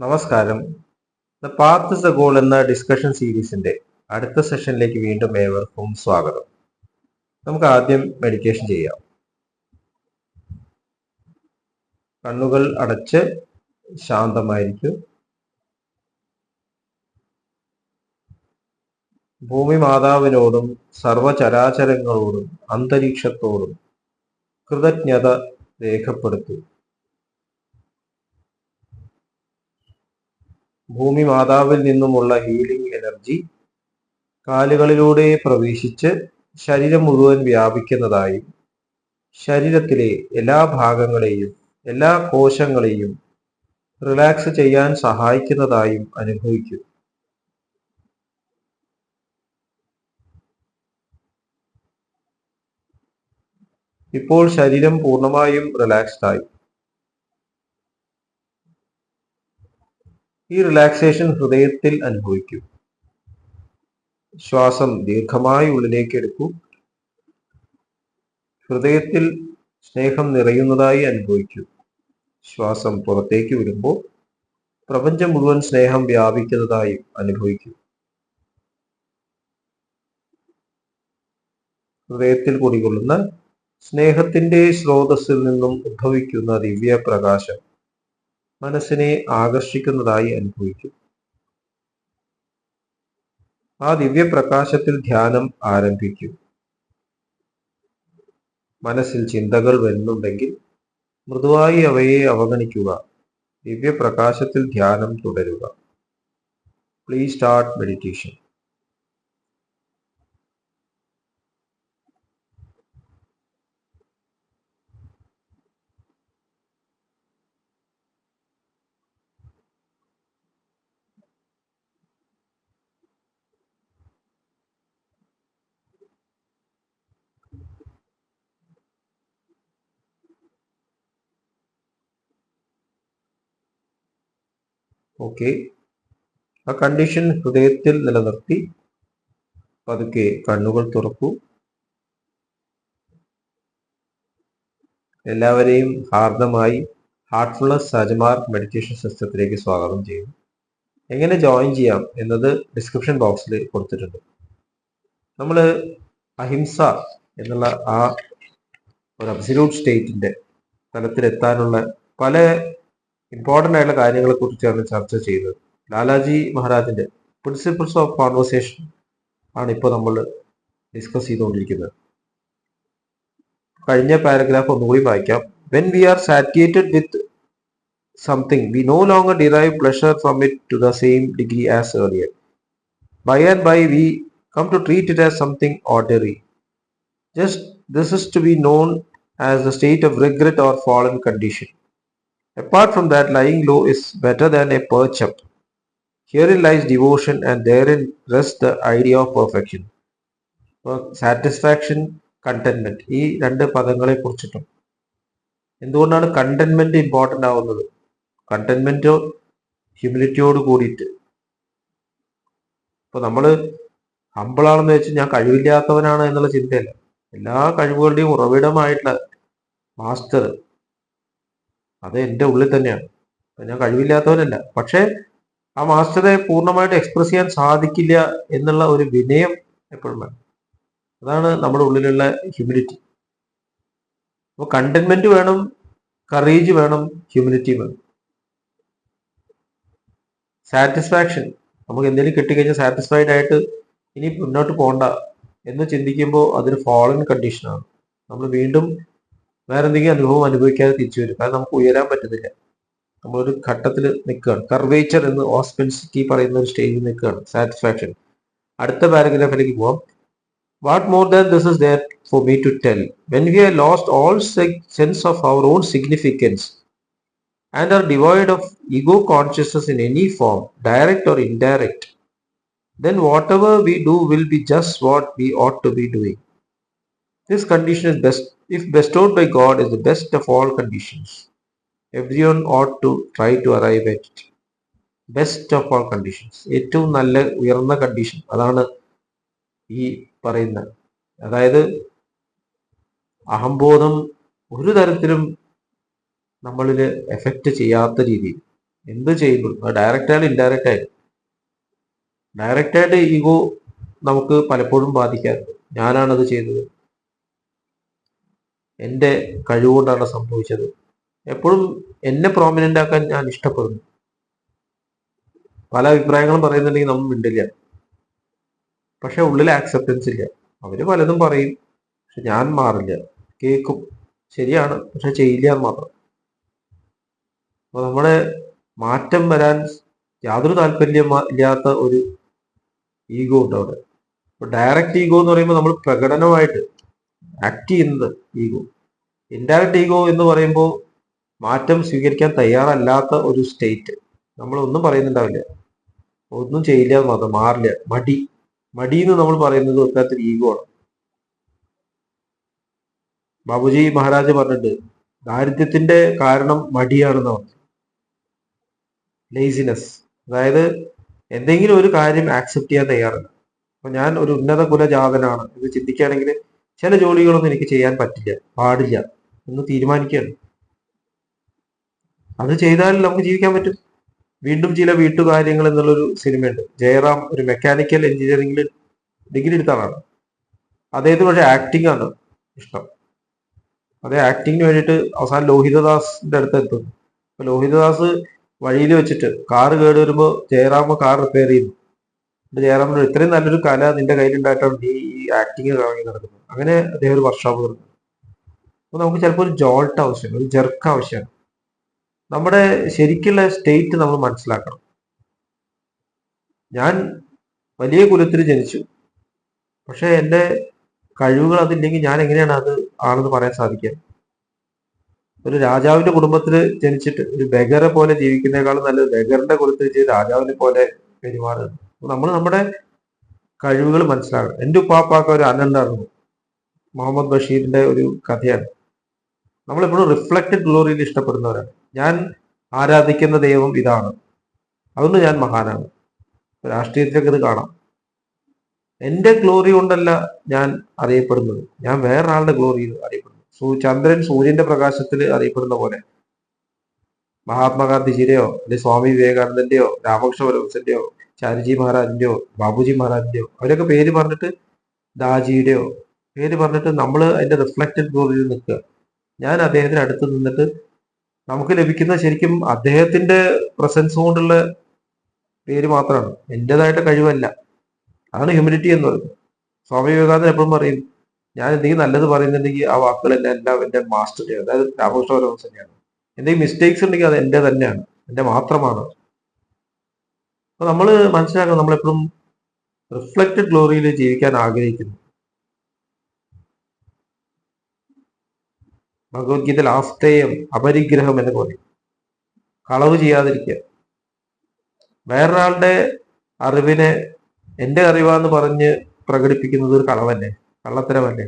നമസ്കാരം. The path is the goal എന്ന discussion സീരീസിന്റെ അടുത്ത സെഷനിലേക്ക് വീണ്ടും ഏവർക്കും സ്വാഗതം. നമുക്ക് ആദ്യം മെഡിറ്റേഷൻ ചെയ്യാം. കണ്ണുകൾ അടച്ച് ശാന്തമായിരിക്കും. ഭൂമി മാതാവിനോടും സർവചരാചരങ്ങളോടും അന്തരീക്ഷത്തോടും കൃതജ്ഞത രേഖപ്പെടുത്തും. ഭൂമി മാതാവിൽ നിന്നുമുള്ള ഹീലിംഗ് എനർജി കാലുകളിലൂടെ പ്രവേശിച്ച് ശരീരം മുഴുവൻ വ്യാപിക്കുന്നതായും ശരീരത്തിലെ എല്ലാ ഭാഗങ്ങളെയും എല്ലാ കോശങ്ങളെയും റിലാക്സ് ചെയ്യാൻ സഹായിക്കുന്നതായും അനുഭവിക്കും. ഇപ്പോൾ ശരീരം പൂർണ്ണമായും റിലാക്സ്ഡ് ആയി. ഈ റിലാക്സേഷൻ ഹൃദയത്തിൽ അനുഭവിക്കൂ. ശ്വാസം ദീർഘമായി ഉള്ളിലേക്ക് എടുക്കൂ. ഹൃദയത്തിൽ സ്നേഹം നിറയുന്നതായി അനുഭവിക്കൂ. ശ്വാസം പുറത്തേക്ക് വിടുമ്പോൾ പ്രപഞ്ചം മുഴുവൻ സ്നേഹം വ്യാപിക്കുന്നതായി അനുഭവിക്കൂ. ഹൃദയത്തിൽ കുടികൊള്ളുന്ന സ്നേഹത്തിന്റെ സ്രോതസ്സിൽ നിന്നും ഉദ്ഭവിക്കുന്ന ദിവ്യ പ്രകാശം മനസ്സിനെ ആകർഷിക്കുന്നതായി അനുഭവിക്കും. ആ ദിവ്യപ്രകാശത്തിൽ ധ്യാനം ആരംഭിക്കും. മനസ്സിൽ ചിന്തകൾ വരുന്നുണ്ടെങ്കിൽ മൃദുവായി അവയെ അവഗണിക്കുക. ദിവ്യപ്രകാശത്തിൽ ധ്യാനം തുടരുക. Please start meditation. ഓക്കെ, ആ കണ്ടീഷൻ ഹൃദയത്തിൽ നിലനിർത്തി പതുക്കെ കണ്ണുകൾ തുറക്കൂ. എല്ലാവരെയും ഹാർദമായി ഹാർട്ട്ഫുൾനെസ് സഹജമാർ മെഡിറ്റേഷൻ സിസ്റ്റത്തിലേക്ക് സ്വാഗതം ചെയ്യുന്നു. എങ്ങനെ ജോയിൻ ചെയ്യാം എന്നത് ഡിസ്ക്രിപ്ഷൻ ബോക്സിൽ കൊടുത്തിട്ടുണ്ട്. നമ്മൾ അഹിംസ എന്നുള്ള ആ ഒരു അബ്സല്യൂട്ട് സ്റ്റേറ്റിന്റെ തലത്തിലെത്താനുള്ള പല ഇമ്പോർട്ടൻ്റ് ആയിട്ടുള്ള കാര്യങ്ങളെ കുറിച്ചാണ് ചർച്ച ചെയ്തത്. ലാലാജി മഹാരാജിന്റെ പ്രിൻസിപ്പിൾസ് ഓഫ് കോൺവെർസേഷൻ ആണ് ഇപ്പോൾ നമ്മൾ ഡിസ്കസ് ചെയ്തുകൊണ്ടിരിക്കുന്നത്. കഴിഞ്ഞ പാരഗ്രാഫ് ഒന്നുകൂടി വായിക്കാം. When we are satiated with something, we no longer derive pleasure from it to the same degree as earlier. By and by, we come to treat it as something ordinary. Just this is to be known as the state of regret or fallen condition. Apart from that, lying low is better than a perch up. Herein lies devotion, and therein rests the idea of perfection. Satisfaction, contentment, ഈ രണ്ട് പദങ്ങളെ കുറിച്ചിട്ടും എന്തുകൊണ്ടാണ് contentment important ആവുന്നത്? കണ്ടന്റ്മെന്റോ ഹ്യൂമിലിറ്റിയോട് കൂടിയിട്ട്. ഇപ്പൊ നമ്മൾ ഹമ്പിളാണെന്ന് വെച്ച് ഞാൻ കഴിവില്ലാത്തവനാണ് എന്നുള്ള ചിന്തയല്ല. എല്ലാ കഴിവുകളുടെയും ഉറവിടമായിട്ടുള്ള മാസ്റ്റർ അത് എൻ്റെ ഉള്ളിൽ തന്നെയാണ്. ഞാൻ കഴിവില്ലാത്തവനല്ല. പക്ഷെ ആ മാസ്റ്ററെ പൂർണ്ണമായിട്ട് എക്സ്പ്രസ് ചെയ്യാൻ സാധിക്കില്ല എന്നുള്ള ഒരു വിനയം എപ്പോഴും വേണം. അതാണ് നമ്മുടെ ഉള്ളിലുള്ള ഹ്യൂമിലിറ്റി. അപ്പോൾ കണ്ടന്റ്മെന്റ് വേണം, കറേജ് വേണം, ഹ്യൂമിലിറ്റി വേണം. സാറ്റിസ്ഫാക്ഷൻ, നമുക്ക് എന്തെങ്കിലും കിട്ടിക്കഴിഞ്ഞാൽ സാറ്റിസ്ഫൈഡ് ആയിട്ട് ഇനി മുന്നോട്ട് പോകണ്ട എന്ന് ചിന്തിക്കുമ്പോൾ അതൊരു ഫോളൻ കണ്ടീഷനാണ്. നമ്മൾ വീണ്ടും വേറെ എന്തെങ്കിലും അനുഭവം അനുഭവിക്കാതെ തിരിച്ചു വരും. കാരണം നമുക്ക് ഉയരാൻ പറ്റുന്നില്ല. നമ്മളൊരു ഘട്ടത്തിൽ നിൽക്കുകയാണ്. കർവേച്ചർ എന്ന് ഓസ്പെൻസിറ്റി പറയുന്ന ഒരു സ്റ്റേജിൽ നിൽക്കുകയാണ്. സാറ്റിസ്ഫാക്ഷൻ. അടുത്ത പാരഗ്രാഫിലേക്ക് പോവാം. What more than this is there for me to tell? When we have lost all sense of our own significance and are devoid of ego consciousness in any form, direct or indirect, then whatever we do will be just what we ought to be doing. This condition is best, if bestowed by God, is the best of all conditions. Everyone ought to try to arrive at it. Best of all conditions. ഏറ്റവും നല്ല ഉയർന്ന condition അതാണ് ഈ പറയുന്നത്. അതായത് അഹംബോധം ഒരു തരത്തിലും നമ്മളിൽ എഫക്റ്റ് ചെയ്യാത്ത രീതിയിൽ എന്ത് ചെയ്യുമ്പോഴും അത് ഡയറക്റ്റ് ആയാലും ഇൻഡയറക്റ്റ് ആയാലും. ഡയറക്റ്റ് ആയിട്ട് ഈഗോ നമുക്ക് പലപ്പോഴും ബാധിക്കാറുണ്ട്. ഞാനാണത് ചെയ്തത്, എൻ്റെ കഴിവുകൊണ്ടാണ് സംഭവിച്ചത്. എപ്പോഴും എന്നെ പ്രോമിനന്റ് ആക്കാൻ ഞാൻ ഇഷ്ടപ്പെടുന്നു. പല അഭിപ്രായങ്ങളും പറയുന്നുണ്ടെങ്കിൽ നമ്മൾ മിണ്ടില്ല, പക്ഷെ ഉള്ളിൽ ആക്സെപ്റ്റൻസ് ഇല്ല. അവര് പലതും പറയും, പക്ഷെ ഞാൻ മാറില്ല, കേൾക്കും, ശരിയാണ്, പക്ഷെ ചെയ്യില്ല എന്ന് മാത്രം. അപ്പൊ നമ്മുടെ മാറ്റം വരാൻ യാതൊരു താല്പര്യം ഇല്ലാത്ത ഒരു ഈഗോ ഉണ്ട് അവിടെ. ഇപ്പൊ ഡയറക്റ്റ് ഈഗോ എന്ന് പറയുമ്പോൾ നമ്മൾ പ്രകടനമായിട്ട് ആക്ട് ചെയ്യുന്നത് ഈഗോ. ഇൻഡയറക്റ്റ് ഈഗോ എന്ന് പറയുമ്പോൾ മാറ്റം സ്വീകരിക്കാൻ തയ്യാറല്ലാത്ത ഒരു സ്റ്റേറ്റ്. നമ്മൾ ഒന്നും പറയുന്നുണ്ടാവില്ല, ഒന്നും ചെയ്യില്ല എന്ന് മാത്രം, മാറില്ല, മടി. മടി എന്ന് നമ്മൾ പറയുന്നത് ഒക്കാത്തൊരു ഈഗോ ആണ്. ബാബുജി മഹാരാജ് പറഞ്ഞിട്ട് ദാരിദ്ര്യത്തിന്റെ കാരണം മടിയാണെന്ന് പറഞ്ഞു. ലേസിനെസ്, അതായത് എന്തെങ്കിലും ഒരു കാര്യം ആക്സെപ്റ്റ് ചെയ്യാൻ തയ്യാറല്ല. അപ്പൊ ഞാൻ ഒരു ഉന്നത കുലജാതനാണ് എന്ന് ചിന്തിക്കുകയാണെങ്കിൽ ചില ജോലികളൊന്നും എനിക്ക് ചെയ്യാൻ പറ്റില്ല, പാടില്ല എന്ന് തീരുമാനിക്കുകയാണ്. അത് ചെയ്താൽ നമുക്ക് ജീവിക്കാൻ പറ്റും. വീണ്ടും ചില വീട്ടുകാര്യങ്ങൾ എന്നുള്ളൊരു സിനിമയുണ്ട്. ജയറാം ഒരു മെക്കാനിക്കൽ എഞ്ചിനീയറിംഗിൽ ഡിഗ്രി എടുത്ത ആളാണ്. അദ്ദേഹത്തിന് പക്ഷെ ആക്ടിംഗ് ആണ് ഇഷ്ടം. അതേ ആക്ടിങ്ങിന് വേണ്ടിയിട്ട് അവസാനം ലോഹിതദാസിന്റെ അടുത്ത് എത്തുന്നു. അപ്പൊ ലോഹിതദാസ് വഴിയിൽ വെച്ചിട്ട് കാറ് കേട് വരുമ്പോൾ ജയറാമ കാർ റിപ്പയർ ചെയ്യുന്നു. ജയറാമിനോട് ഇത്രയും നല്ലൊരു കല നിന്റെ കയ്യിലുണ്ടായിട്ടാണ് നീ ഈ ആക്ടിങ് കറങ്ങി നടക്കുന്നത്. അങ്ങനെ അദ്ദേഹം ഒരു വർക്ക്ഷോപ്പ് തുടങ്ങി. അപ്പൊ നമുക്ക് ചിലപ്പോൾ ഒരു ജോൾട്ട് ആവശ്യമാണ്, ഒരു ജെർക്ക് ആവശ്യമാണ്. നമ്മുടെ ശരിക്കുള്ള സ്റ്റേറ്റ് നമ്മൾ മനസ്സിലാക്കണം. ഞാൻ വലിയ കുലത്തിൽ ജനിച്ചു, പക്ഷെ എൻ്റെ കഴിവുകൾ അതില്ലെങ്കിൽ ഞാൻ എങ്ങനെയാണ് അത് ആണെന്ന് പറയാൻ സാധിക്കുക? ഒരു രാജാവിന്റെ കുടുംബത്തിൽ ജനിച്ചിട്ട് ഒരു ബഗറെ പോലെ ജീവിക്കുന്നേക്കാളും നല്ലത് ബഗറിന്റെ കുലത്തിൽ ചെയ്ത് രാജാവിനെ പോലെ പെരുമാറുന്നത്. നമ്മൾ നമ്മുടെ കഴിവുകൾ മനസ്സിലാക്കണം. എൻ്റെ ഉപ്പാപ്പാക്ക ഒരു അനണ്ടായിരുന്നു. മുഹമ്മദ് ബഷീറിന്റെ ഒരു കഥയാണ്. നമ്മളെപ്പോഴും റിഫ്ലക്റ്റഡ് ഗ്ലോറിയിൽ ഇഷ്ടപ്പെടുന്നവരാണ്. ഞാൻ ആരാധിക്കുന്ന ദൈവം ഇതാണ്, അതുകൊണ്ട് ഞാൻ മഹാനാണ്. രാഷ്ട്രീയത്തിലൊക്കെ ഇത് കാണാം. എൻ്റെ ഗ്ലോറി കൊണ്ടല്ല ഞാൻ അറിയപ്പെടുന്നത്, ഞാൻ വേറൊരാളുടെ ഗ്ലോറിയിൽ അറിയപ്പെടുന്നു. ചന്ദ്രൻ സൂര്യന്റെ പ്രകാശത്തിൽ അറിയപ്പെടുന്ന പോലെ മഹാത്മാഗാന്ധിജിയുടെയോ അല്ലെങ്കിൽ സ്വാമി വിവേകാനന്ദന്റെയോ രാമകൃഷ്ണ പരമഹംസന്റെയോ ചാരിജി മഹാരാജിന്റെയോ ബാബുജി മഹാരാജിന്റെയോ അവരൊക്കെ പേര് പറഞ്ഞിട്ട്, ദാജിയുടെയോ പേര് പറഞ്ഞിട്ട് നമ്മൾ അതിന്റെ റിഫ്ലക്റ്റഡ് ഗ്ലോറിയിൽ നിൽക്കുക. ഞാൻ അദ്ദേഹത്തിന് അടുത്ത് നിന്നിട്ട് നമുക്ക് ലഭിക്കുന്ന ശരിക്കും അദ്ദേഹത്തിന്റെ പ്രസൻസ് കൊണ്ടുള്ള പേര് മാത്രമാണ്, എൻ്റെതായിട്ട് കഴിവല്ല. അതാണ് ഹ്യൂമിനിറ്റി എന്ന് പറയുന്നത്. സ്വാമി വിവേകാനന്ദൻ എപ്പോഴും പറയും, ഞാൻ എന്തെങ്കിലും നല്ലത് പറയുന്നുണ്ടെങ്കിൽ ആ വാക്കുകൾ എല്ലാം എൻ്റെ മാസ്റ്ററുടെ, അതായത് രാമകൃഷ്ണ പരമഹംസന്റെയാണ്. എന്തെങ്കിലും മിസ്റ്റേക്സ് ഉണ്ടെങ്കിൽ അത് എൻ്റെ തന്നെയാണ്, എൻ്റെ മാത്രമാണ്. അപ്പൊ നമ്മൾ മനസ്സിലാക്കണം, നമ്മളെപ്പോഴും റിഫ്ലക്റ്റഡ് ഗ്ലോറിയിൽ ജീവിക്കാൻ ആഗ്രഹിക്കുന്നു. ഭഗവത്ഗീതയിൽ ആസ്തേയം അപരിഗ്രഹം എന്ന് പറയും. കളവ് ചെയ്യാതിരിക്കുക. വേറൊരാളുടെ അറിവിനെ എൻ്റെ അറിവാന്ന് പറഞ്ഞ് പ്രകടിപ്പിക്കുന്നത് ഒരു കളവല്ലേ, കള്ളത്തരമല്ലേ?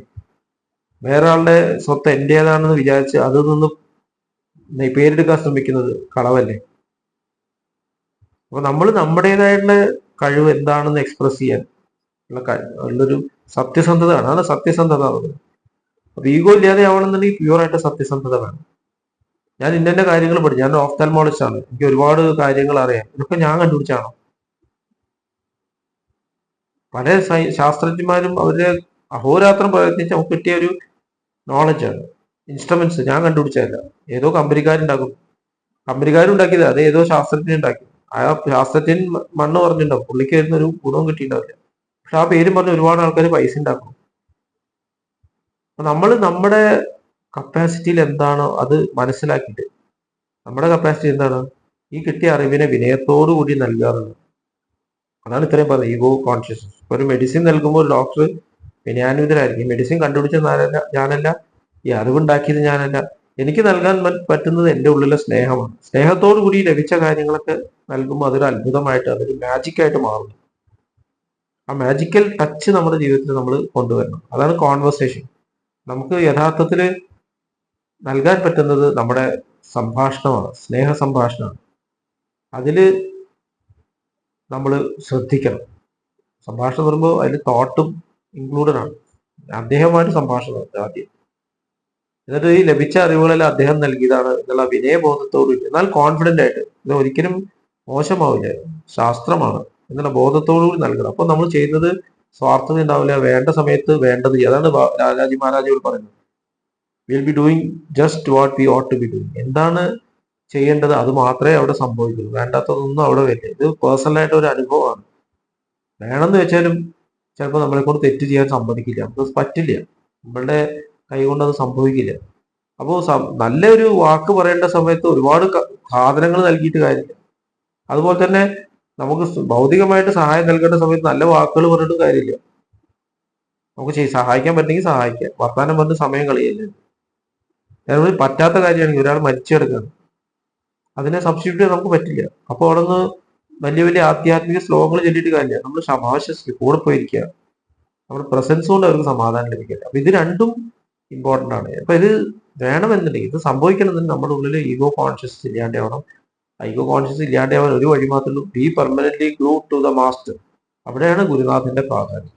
വേറൊരാളുടെ സ്വത്ത് എൻ്റേതാണെന്ന് വിചാരിച്ച് അതിൽ നിന്ന് പേരെടുക്കാൻ ശ്രമിക്കുന്നത് കളവല്ലേ? അപ്പൊ നമ്മൾ നമ്മുടേതായിട്ടുള്ള കഴിവ് എന്താണെന്ന് എക്സ്പ്രസ് ചെയ്യാൻ ഉള്ളൊരു സത്യസന്ധതയാണ്. അതാണ് സത്യസന്ധത. അപ്പൊ ഈഗോ ഇല്ലാതെ ആവണമെന്നുണ്ടെങ്കിൽ പ്യൂറായിട്ട് സത്യസന്ധത വേണം. ഞാൻ ഇന്ന കാര്യങ്ങൾ പഠിച്ചു, ഞാൻ ഓഫ്താൽമോളജിസ്റ്റ് ആണ്, എനിക്ക് ഒരുപാട് കാര്യങ്ങൾ അറിയാം, ഇതൊക്കെ ഞാൻ കണ്ടുപിടിച്ചാണോ? പല ശാസ്ത്രജ്ഞന്മാരും അവരുടെ അഹോരാത്രം പ്രയത്നിച്ച് നമുക്ക് കിട്ടിയ ഒരു നോളജാണ്. ഇൻസ്ട്രുമെന്റ്സ് ഞാൻ കണ്ടുപിടിച്ചതല്ല, ഏതോ കമ്പനിക്കാരുണ്ടാക്കും. കമ്പനിക്കാരുണ്ടാക്കിയത് അത് ഏതോ ശാസ്ത്രജ്ഞൻ ഉണ്ടാക്കി. ആ ശാസ്ത്രജ്ഞൻ മണ്ണ് പറഞ്ഞിട്ടുണ്ടാവും, പുള്ളിക്ക് വരുന്ന ഒരു ഗുണവും കിട്ടിയിട്ടുണ്ടാവില്ല. പക്ഷെ ആ പേരും പറഞ്ഞ് ഒരുപാട് ആൾക്കാർ പൈസ ഉണ്ടാക്കും. അപ്പൊ നമ്മൾ നമ്മുടെ കപ്പാസിറ്റിയിൽ എന്താണോ അത് മനസ്സിലാക്കിയിട്ട്, നമ്മുടെ കപ്പാസിറ്റി എന്താണ്, ഈ കിട്ടിയ അറിവിനെ വിനയത്തോടു കൂടി നൽകാറുണ്ട്. അതാണ് ഇത്രയും പറഞ്ഞത് ഈഗോ കോൺഷ്യസ്നസ്. ഒരു മെഡിസിൻ നൽകുമ്പോൾ ഒരു ഡോക്ടർ വിനയാന്വിതരായിരിക്കും. മെഡിസിൻ കണ്ടുപിടിച്ചത് ഞാനല്ല, ഈ അറിവുണ്ടാക്കിയത് ഞാനല്ല, എനിക്ക് നൽകാൻ പറ്റുന്നത് എൻ്റെ ഉള്ളിലെ സ്നേഹമാണ്. സ്നേഹത്തോടു കൂടി ലഭിച്ച കാര്യങ്ങളൊക്കെ നൽകുമ്പോൾ അതൊരു അത്ഭുതമായിട്ട്, അതൊരു മാജിക്കായിട്ട് മാറുന്നു. ആ മാജിക്കൽ ടച്ച് നമ്മുടെ ജീവിതത്തിൽ നമ്മൾ കൊണ്ടുവരണം. അതാണ് കോൺവെർസേഷൻ. നമുക്ക് യഥാർത്ഥത്തിൽ നൽകാൻ പറ്റുന്നത് നമ്മുടെ സംഭാഷണമാണ്, സ്നേഹ സംഭാഷണമാണ്. അതിൽ നമ്മൾ ശ്രദ്ധിക്കണം. സംഭാഷണം പറയുമ്പോൾ അതിൽ തോട്ടും ഇൻക്ലൂഡഡ് ആണ്. അദ്ദേഹമായിട്ട് സംഭാഷണം ആദ്യം. എന്നിട്ട് ഈ ലഭിച്ച അറിവുകളെല്ലാം അദ്ദേഹം നൽകിയതാണ് എന്നുള്ള വിനയബോധത്തോട് എന്നാൽ കോൺഫിഡന്റ് ആയിട്ട്, ഇത് ഒരിക്കലും മോശമാവില്ല, ശാസ്ത്രമാണ് എന്നുള്ള ബോധത്തോടുകൂടി നൽകണം. അപ്പൊ നമ്മൾ ചെയ്യുന്നത് സ്വാർത്ഥത ഉണ്ടാവില്ല, വേണ്ട സമയത്ത് വേണ്ടത് ചെയ്യും. അതാണ് രാജാജി മഹാരാജയോട് പറയുന്നത്, will be doing just what we ought to be doing. എന്താണ് ചെയ്യേണ്ടത് അത് മാത്രമേ അവിടെ സംഭവിക്കുള്ളൂ, വേണ്ടാത്തതൊന്നും അവിടെ വരില്ല. ഇത് പേഴ്സണലായിട്ട് ഒരു അനുഭവമാണ്. വേണമെന്ന് വെച്ചാലും ചിലപ്പോൾ നമ്മളെ കൊണ്ട് തെറ്റ് ചെയ്യാൻ സമ്മതിക്കില്ല, നമുക്ക് പറ്റില്ല, നമ്മളുടെ കൈ കൊണ്ട് അത് സംഭവിക്കില്ല. അപ്പോൾ നല്ലൊരു വാക്ക് പറയേണ്ട സമയത്ത് ഒരുപാട് സാധനങ്ങൾ നൽകിയിട്ട് കാര്യമില്ല. അതുപോലെ തന്നെ നമുക്ക് ഭൗതികമായിട്ട് സഹായം നൽകേണ്ട സമയത്ത് നല്ല വാക്കുകൾ പറഞ്ഞിട്ടും കാര്യമില്ല. നമുക്ക് സഹായിക്കാൻ പറ്റുമെങ്കിൽ സഹായിക്കാം, വർത്താനം പറഞ്ഞ് സമയം കളയല്ലേ. ചിലപ്പോൾ പറ്റാത്ത കാര്യമാണെങ്കിൽ ഒരാൾ മരിച്ചു കിടക്കുകയാണ്, അതിനെ സബ്സ്റ്റിറ്റ്യൂട്ട് ചെയ്യാൻ നമുക്ക് പറ്റില്ല. അപ്പോൾ അവിടെ നിന്ന് വലിയ വലിയ ആധ്യാത്മിക ശ്ലോകങ്ങൾ ചൊല്ലിയിട്ട് കാര്യമില്ല, നമ്മൾ ശമാശ്വസിച്ച് കൂടെ പോയിരിക്കുക, നമ്മുടെ പ്രസൻസ് കൊണ്ട് അവർക്ക് സമാധാനം ലഭിക്കില്ല. അപ്പൊ ഇത് രണ്ടും ഇമ്പോർട്ടൻ്റ് ആണ്. അപ്പൊ ഇത് വേണമെന്നുണ്ടെങ്കിൽ, ഇത് സംഭവിക്കണമെന്നുണ്ടെങ്കിൽ നമ്മുടെ ഉള്ളിൽ ഈഗോ കോൺഷ്യസ് ഇല്ലാണ്ടാവണം. ഈഗോ കോൺഷ്യസ് ഇല്ലാണ്ടാവാൻ ഒരു വഴി മാത്രമേ ഉള്ളൂ, be permanently glue to the master. അവിടെയാണ് ഗുരുനാഥന്റെ പ്രാധാന്യം.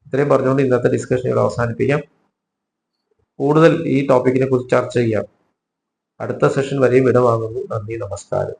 ഇത്രയും പറഞ്ഞുകൊണ്ട് ഇന്നത്തെ ഡിസ്കഷൻ ഇവിടെ അവസാനിപ്പിക്കാം. കൂടുതൽ ഈ ടോപ്പിക്കിനെ കുറിച്ച് ചർച്ച ചെയ്യാം. അടുത്ത സെഷൻ വരെയും വിട വാങ്ങുന്നു. നന്ദി, നമസ്കാരം.